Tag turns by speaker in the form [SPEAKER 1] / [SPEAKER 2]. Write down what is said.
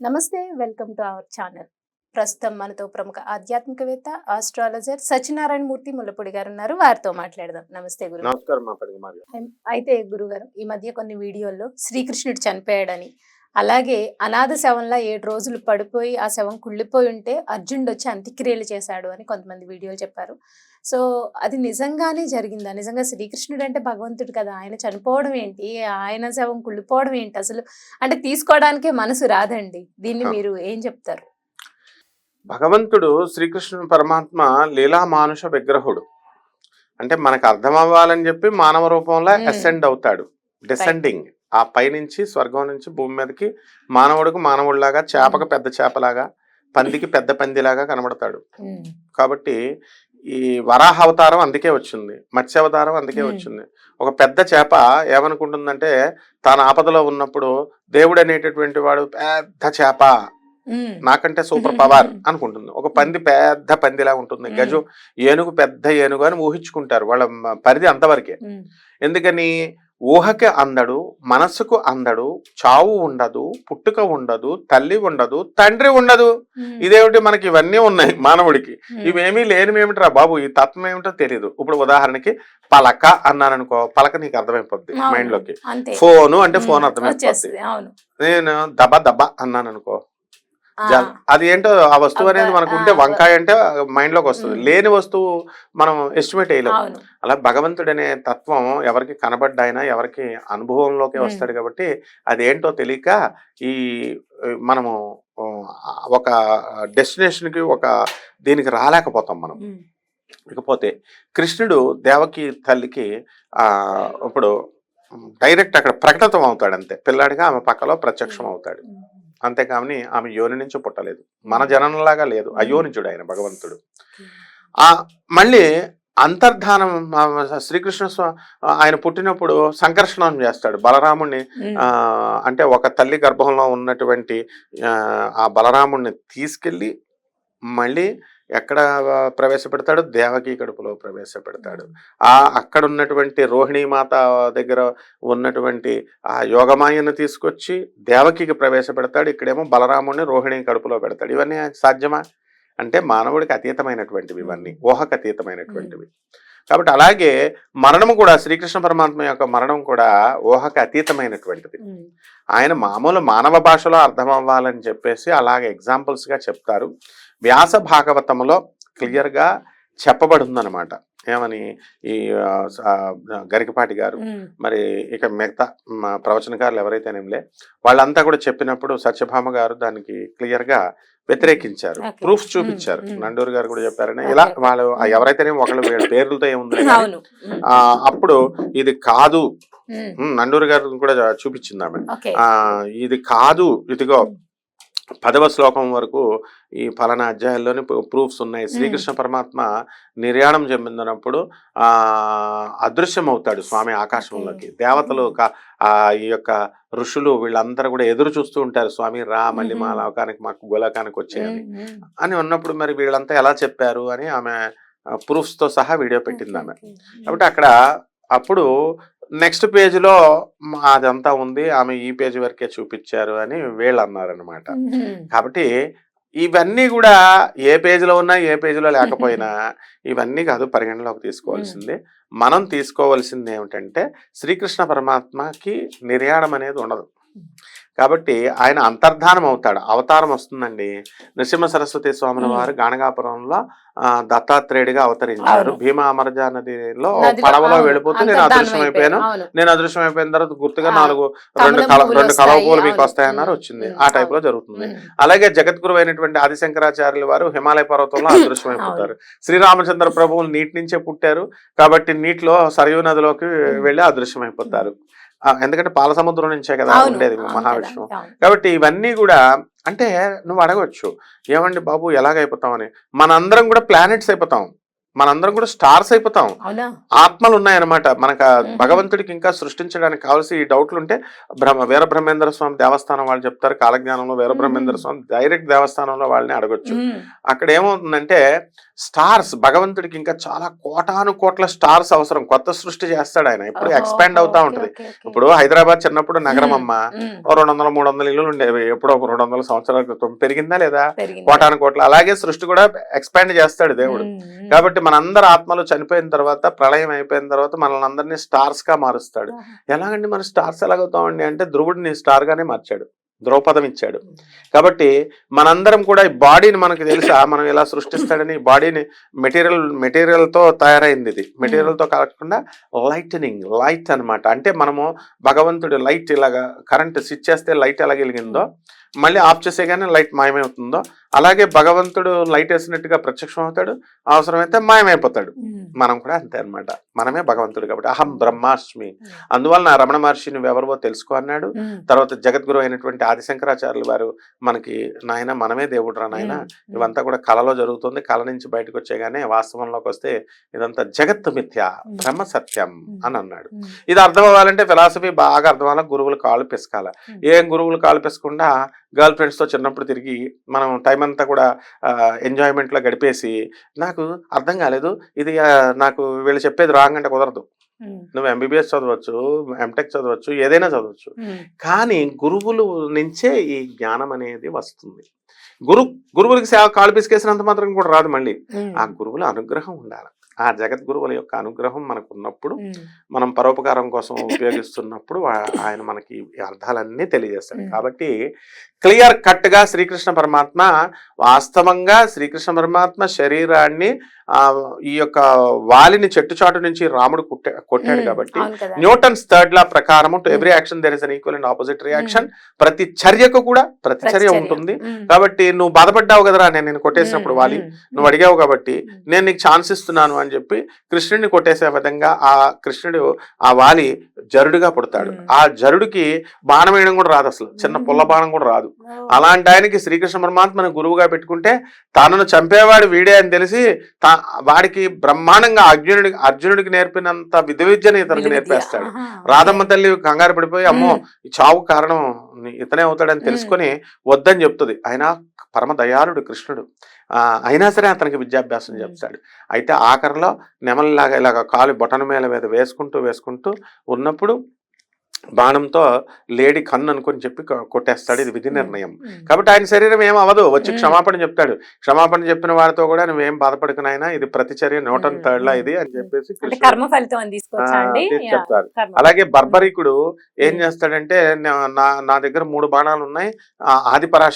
[SPEAKER 1] నమస్తే welcome to our channel. ప్రస్తుతం మనతో ప్రముఖ ఆధ్యాత్మికవేత్త ఆస్ట్రాలజర్ సత్యనారాయణ మూర్తి ముల్లపూడి గారు ఉన్నారు. వారితో మాట్లాడదాం. నమస్తే గురు.
[SPEAKER 2] నమస్కారం మా పరిగమార్య.
[SPEAKER 1] అయితే గురుగారు, ఈ మధ్య కొన్ని వీడియోల్లో శ్రీకృష్ణుడు చనిపోయాడని, అలాగే అనాథ శవంలా 7 రోజులు పడిపోయి ఆ శవం కుళ్ళిపోయి ఉంటే అర్జునుడు వచ్చి అంత్యక్రియలు చేశాడు అని కొంతమంది వీడియోలు చెప్పారు. సో అది నిజంగానే జరిగిందా? నిజంగా శ్రీకృష్ణుడు అంటే భగవంతుడు కదా, ఆయన చనిపోవడం ఏంటి, ఆయన శవం కుళ్ళిపోవడం ఏంటి అసలు? అంటే తీసుకోవడానికే మనసు రాదండి. దీన్ని మీరు ఏం చెప్తారు?
[SPEAKER 2] భగవంతుడు శ్రీకృష్ణుడు పరమాత్మ లీలా మానుష విగ్రహుడు. అంటే మనకు అర్థం అవ్వాలని చెప్పి మానవ రూపంలో అసెండ్ అవుతాడు, డిసెండింగ్. ఆ పైనుంచి స్వర్గం నుంచి భూమి మీదకి మానవుడికి మానవుడిలాగా, చేపకు పెద్ద చేపలాగా, పందికి పెద్ద పందిలాగా కనబడతాడు. కాబట్టి ఈ వరాహ అవతారం అందుకే వచ్చింది, మత్స్య అవతారం అందుకే వచ్చింది. ఒక పెద్ద చేప ఏమనుకుంటుందంటే తాను ఆపదలో ఉన్నప్పుడు దేవుడు అనేటటువంటి వాడు పెద్ద చేప, నాకంటే సూపర్ పవర్ అనుకుంటుంది. ఒక పంది పెద్ద పందిలా ఉంటుంది, గజం ఏనుగు పెద్ద ఏనుగు అని ఊహించుకుంటారు. వాళ్ళ పరిధి అంతవరకే. ఎందుకని? ఊహకి అందడు, మనసుకు అందడు, చావు ఉండదు, పుట్టుక ఉండదు, తల్లి ఉండదు, తండ్రి ఉండదు. ఇదేమిటి? మనకి ఇవన్నీ ఉన్నాయి మానవుడికి. ఇవేమీ లేనివేమిట్రా బాబు, ఈ తత్వం ఏమిటో తెలియదు. ఇప్పుడు ఉదాహరణకి పలక అన్నాననుకో, పలక నీకు అర్థమైపోద్ది మైండ్ లోకి. ఫోను అంటే ఫోన్ అర్థమైపోద్ది. నేను దబ దబ అన్నాను అనుకో, అది ఏంటో ఆ వస్తువు అనేది మనకు ఉంటే, వంకాయ అంటే మైండ్ లోకి వస్తుంది. లేని వస్తువు మనం ఎస్టిమేట్ చేయలేము. అలా భగవంతుడు అనే తత్వం ఎవరికి కనబడ్డాయినా ఎవరికి అనుభవంలోకి వస్తాడు. కాబట్టి అదేంటో తెలియక ఈ మనము ఒక డెస్టినేషన్ కి ఒక దీనికి రాలేకపోతాం మనం. ఇకపోతే కృష్ణుడు దేవకి తల్లికి ఇప్పుడు డైరెక్ట్ అక్కడ ప్రకటితం అవుతాడు, అంతే. పిల్లాడిగా ఆమె పక్కలో ప్రత్యక్షం అవుతాడు. అంతేకాని ఆమె యోని నుంచి పుట్టలేదు, మన జనంలాగా లేదు, అయోనిజుడు ఆయన భగవంతుడు. మళ్ళీ అంతర్ధానం శ్రీకృష్ణ ఆయన పుట్టినప్పుడు సంకర్షణం చేస్తాడు బలరాముణ్ణి. అంటే ఒక తల్లి గర్భంలో ఉన్నటువంటి ఆ బలరాముణ్ణి తీసుకెళ్ళి మళ్ళీ ఎక్కడ ప్రవేశపెడతాడు? దేవకి కడుపులో ప్రవేశపెడతాడు. అక్కడ ఉన్నటువంటి రోహిణీ మాత దగ్గర ఉన్నటువంటి ఆ యోగమాయను తీసుకొచ్చి దేవకికి ప్రవేశపెడతాడు. ఇక్కడేమో బలరాముడిని రోహిణి కడుపులో పెడతాడు. ఇవన్నీ సాధ్యమా? అంటే మానవుడికి అతీతమైనటువంటివి, ఇవన్నీ ఊహకు అతీతమైనటువంటివి. కాబట్టి అలాగే మరణము కూడా, శ్రీకృష్ణ పరమాత్మ యొక్క మరణం కూడా ఊహకు అతీతమైనటువంటిది. ఆయన మామూలు మానవ భాషలో అర్థం అవ్వాలని చెప్పేసి అలాగే ఎగ్జాంపుల్స్ గా చెప్తారు. వ్యాస భాగవతములో క్లియర్ గా చెప్పబడిందనమాట. ఏమని? ఈ గరికపాటి గారు, మరి ఇక మిగతా ప్రవచనకారులు ఎవరైతేనేమిలే, వాళ్ళంతా కూడా చెప్పినప్పుడు సత్యభామ గారు దానికి క్లియర్ గా వ్యతిరేకించారు, ప్రూఫ్స్ చూపించారు. నండూరు గారు కూడా చెప్పారని. ఇలా వాళ్ళు ఎవరైతేనే ఒకళ్ళు పేర్లతో ఏముంది, అప్పుడు ఇది కాదు, నండూరు గారు కూడా చూపించింది ఆమె. ఇది కాదు, ఇదిగో 10వ శ్లోకం వరకు ఈ ఫలానా అధ్యాయాల్లోని ప్రూఫ్స్ ఉన్నాయి. శ్రీకృష్ణ పరమాత్మ నిర్యాణం చెందినప్పుడు అదృశ్యం అవుతాడు స్వామి ఆకాశంలోకి. దేవతలు ఈ యొక్క ఋషులు వీళ్ళందరూ కూడా ఎదురు చూస్తూ ఉంటారు, స్వామి రా మళ్ళీ మా లోకానికి, మాకు గోలోకానికి వచ్చేయని అని ఉన్నప్పుడు మరి వీళ్ళంతా ఎలా చెప్పారు అని ఆమె ప్రూఫ్స్ తో సహా వీడియో పెట్టింది ఆమె. కాబట్టి అక్కడ అప్పుడు నెక్స్ట్ పేజీలో అదంతా ఉంది, ఆమె ఈ పేజీ వరకే చూపించారు అని వీళ్ళు అన్నారనమాట. కాబట్టి ఇవన్నీ కూడా ఏ పేజీలో ఉన్నా ఏ పేజీలో లేకపోయినా ఇవన్నీ కాదు పరిగణలోకి తీసుకోవాల్సింది. మనం తీసుకోవాల్సింది ఏమిటంటే శ్రీకృష్ణ పరమాత్మకి నిర్యాణం అనేది ఉండదు. కాబట్టి ఆయన అంతర్ధానం అవుతాడు, అవతారం వస్తుందండి. నృసింహ సరస్వతి స్వామి వారు గాణగాపురంలో దత్తాత్రేయుడిగా అవతరించారు. భీమా అమరజా నదిలో పడవలో వెళ్ళిపోతూ నేను అదృశ్యం అయిపోయిన తర్వాత గుర్తుగా రెండు కలవపూలు మీకు వస్తాయన్నారు, వచ్చింది. ఆ టైప్ లో జరుగుతుంది. అలాగే జగద్గురు అయినటువంటి ఆదిశంకరాచార్యుల వారు హిమాలయ పర్వతంలో అదృశ్యం అయిపోతారు. శ్రీరామచంద్ర ప్రభువులు నీటి నుంచే పుట్టారు కాబట్టి నీటిలో సరయూ నదిలోకి వెళ్ళి అదృశ్యం అయిపోతారు. ఎందుకంటే పాల సముద్రం నుంచే కదా ఉండేది మహావిష్ణువు. కాబట్టి ఇవన్నీ కూడా అంటే నువ్వు అడగవచ్చు, ఏమండి బాబు ఎలాగైపోతామని. మనందరం కూడా ప్లానెట్స్ అయిపోతాం. మనందరం కూడా స్టార్స్ అయిపోతాం.
[SPEAKER 1] అవునా?
[SPEAKER 2] ఆత్మలు ఉన్నాయన్నమాట మనకు. భగవంతుడికి ఇంకా సృష్టించడానికి కావాల్సి ఈ డౌట్లు ఉంటే వీరబ్రహ్మేంద్ర స్వామి దేవస్థానం వాళ్ళు చెప్తారు. కాలజ్ఞానంలో వీరబ్రహ్మేంద్ర స్వామి డైరెక్ట్ దేవస్థానంలో వాళ్ళని అడగొచ్చు. అక్కడ ఏమవుతుందంటే స్టార్స్, భగవంతుడికి ఇంకా చాలా కోటాను కోట్ల స్టార్స్ అవసరం. కొత్త సృష్టి చేస్తాడు ఆయన, ఇప్పుడు ఎక్స్పాండ్ అవుతా ఉంటది. ఇప్పుడు హైదరాబాద్ చిన్నప్పుడు నగరం అమ్మ, 200-300 ఇల్లులు ఉండేవి. ఎప్పుడో 200 సంవత్సరాల క్రితం. పెరిగిందా లేదా? కోటాను కోట్ల. అలాగే సృష్టి కూడా ఎక్స్పాండ్ చేస్తాడు దేవుడు. కాబట్టి మనందరి ఆత్మలు చనిపోయిన తర్వాత, ప్రళయం అయిపోయిన తర్వాత మనల్ని అందరినీ స్టార్స్ గా మారుస్తాడు. ఎలాగండి మన స్టార్స్ ఎలాగవుతామండి అంటే, ధ్రువుడిని స్టార్ గానే మార్చాడు, ద్రౌపదం ఇచ్చాడు. కాబట్టి మనందరం కూడా ఈ బాడీని, మనకు తెలుసా మనం ఎలా సృష్టిస్తాడని, బాడీని మెటీరియల్ తో తయారైంది. ఇది మెటీరియల్ తో కాకుండా లైట్ అన్నమాట. అంటే మనము భగవంతుడి లైట్, ఇలాగా కరెంట్ స్విచ్ చేస్తే లైట్ ఎలా వెలిగిందో, మళ్ళీ ఆఫ్ చేసేగానే లైట్ మాయమవుతుందో, అలాగే భగవంతుడు లైట్ వేసినట్టుగా ప్రత్యక్షం అవుతాడు, అవసరమైతే మాయమైపోతాడు. మనం కూడా అంతే అన్నమాట. మనమే భగవంతుడు. కాబట్టి అహం బ్రహ్మాస్మి. అందువలన రమణ మహర్షి నువ్వెవరో తెలుసుకో అన్నాడు. తర్వాత జగద్గురు అయినటువంటి ఆదిశంకరాచార్యులు వారు మనకి, నాయన మనమే దేవుడు రా నాయన, ఇవంతా కూడా కళలో జరుగుతుంది, కళ నుంచి బయటకు వచ్చేగానే వాస్తవంలోకి వస్తే ఇదంతా జగత్తు మిథ్య, బ్రహ్మ సత్యం అని అన్నాడు. ఇది అర్థం అవ్వాలంటే ఫిలాసఫీ బాగా అర్థం అవ్వాలి. గురువులు కాళ్ళు పిసకాల. ఏం గురువులు కాళ్ళు పిసకుండా గర్ల్ ఫ్రెండ్స్తో చిన్నప్పుడు తిరిగి మనం టైం అంతా కూడా ఎంజాయ్మెంట్లో గడిపేసి, నాకు అర్థం కాలేదు ఇది, నాకు వీళ్ళు చెప్పేది రాంగ్ అంటే కుదరదు. నువ్వు ఎంబీబీఎస్ చదవచ్చు, ఎంటెక్ చదవచ్చు, ఏదైనా చదవచ్చు, కానీ గురువులు నుంచే ఈ జ్ఞానం అనేది వస్తుంది. గురువులకి కాళ్ళు పిసికేసినంత మాత్రం కూడా రాదు. మళ్ళీ ఆ గురువుల అనుగ్రహం ఉండాలి. ఆ జగద్గురువుల యొక్క అనుగ్రహం మనకు ఉన్నప్పుడు, మనం పరోపకారం కోసం ఉపయోగిస్తున్నప్పుడు ఆయన మనకి అర్థాలన్నీ తెలియజేస్తాడు. కాబట్టి క్లియర్ కట్ గా శ్రీకృష్ణ పరమాత్మ, వాస్తవంగా శ్రీకృష్ణ పరమాత్మ శరీరాన్ని ఈ యొక్క వాలిని చెట్టుచాటు నుంచి రాముడు కొట్టాడు. కాబట్టి న్యూటన్స్ థర్డ్ లా ప్రకారము to every action there is an equal and opposite reaction. ప్రతి చర్యకు కూడా ప్రతిచర్య ఉంటుంది. కాబట్టి నువ్వు బాధపడ్డావు కదరా నేను కొట్టేసినప్పుడు వాలి, నువ్వు అడిగావు కాబట్టి నేను నీకు ఛాన్స్ ఇస్తున్నాను అని చెప్పి కృష్ణుడిని కొట్టేసే విధంగా ఆ కృష్ణుడు, ఆ వాలి జరుడుగా పుడతాడు. ఆ జరుడికి బాణం వేయడం కూడా రాదు, అసలు చిన్న పుల్ల బాణం కూడా రాదు. అలాంటి ఆయనకి శ్రీకృష్ణ పరమాత్మను గురువుగా పెట్టుకుంటే, తనను చంపేవాడు వీడే అని తెలిసి వాడికి బ్రహ్మాండంగా అర్జునుడికి నేర్పినంత విద్యను ఇతనికి నేర్పేస్తాడు. రాధమ్మ తల్లి కంగారు పడిపోయి, అమ్మో ఈ చావు కారణం ఇతనే అవుతాడని తెలుసుకొని వద్దని చెప్తుంది. ఆయన పరమ దయాళుడు కృష్ణుడు. అయినా సరే అతనికి విద్యాభ్యాసం చెప్తాడు. అయితే ఆఖరిలో నెమలిలాగా ఇలాగ కాలు బొటన మీద వేసుకుంటూ ఉన్నప్పుడు బాణంతో లేడీ కన్ను అనుకుని చెప్పి కొట్టేస్తాడు. ఇది విధి నిర్ణయం. కాబట్టి ఆయన శరీరం ఏం అవ్వదు, వచ్చి క్షమాపణ చెప్తాడు. క్షమాపణ చెప్పిన వారితో కూడా నువ్వేం బాధపడుకున్నాయినా, ఇది ప్రతిచర్య న్యూటన్ థర్డ్ లా ఇది అని చెప్పేసి చెప్తారు. అలాగే బర్బరీకుడు ఏం చేస్తాడంటే, నా దగ్గర 3 బాణాలు ఉన్నాయి, ఆది పరాశ